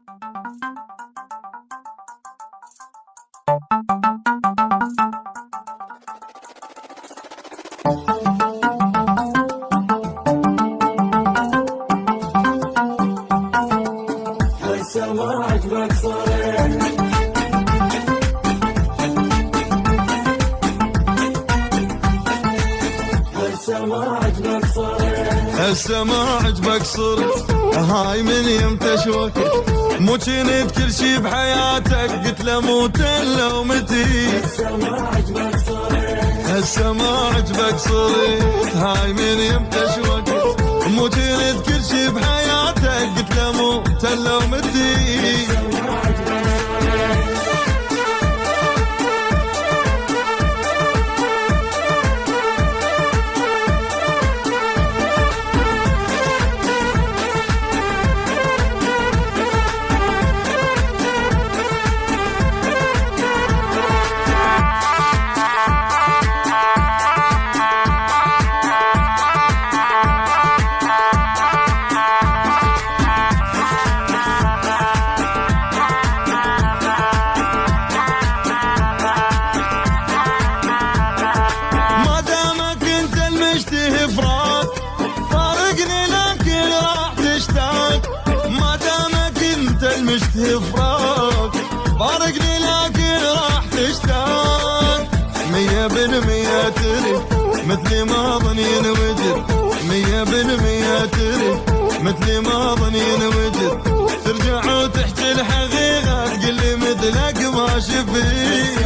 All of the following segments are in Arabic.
هسه ما عجبك صريح، هسه ما عجبك صريح، هسه ما عجبك صرت. هاي من يمتى شوكت، مو جنت كل شي بحياتك قلت له موت لو متي. هسه ما عجبك صريح، هسه ما عجبك صرت. هاي من يمتى شوكت، مو جنت كل شي بحياتك قلت له موت لو متي. مشتهي فراق بارقني لكن راح تشتاق. 100% تري مثلي ما ظنين وجد، 100% تري مثلي ما ظنين وجد. ترجع وتحكي الحقيقة تقلي مثلك ما شفت.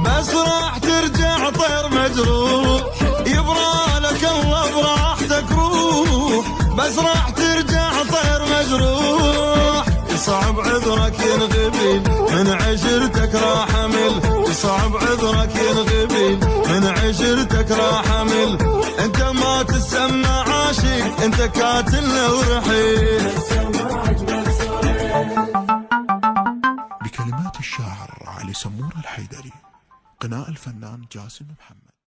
بس راح ترجع طير مجروح، يبرالك الله براحتك روح. بس راح ترجع طير مجروح. صعب عذرك ينغبي من عشرتك راح امل، صعب عذرك ينغبي من عشرتك راح امل. انت ما تسمى عاشق، انت كاتل ورحيل. بكلمات الشاعر علي سمور الحيدري، قناء الفنان جاسم محمد.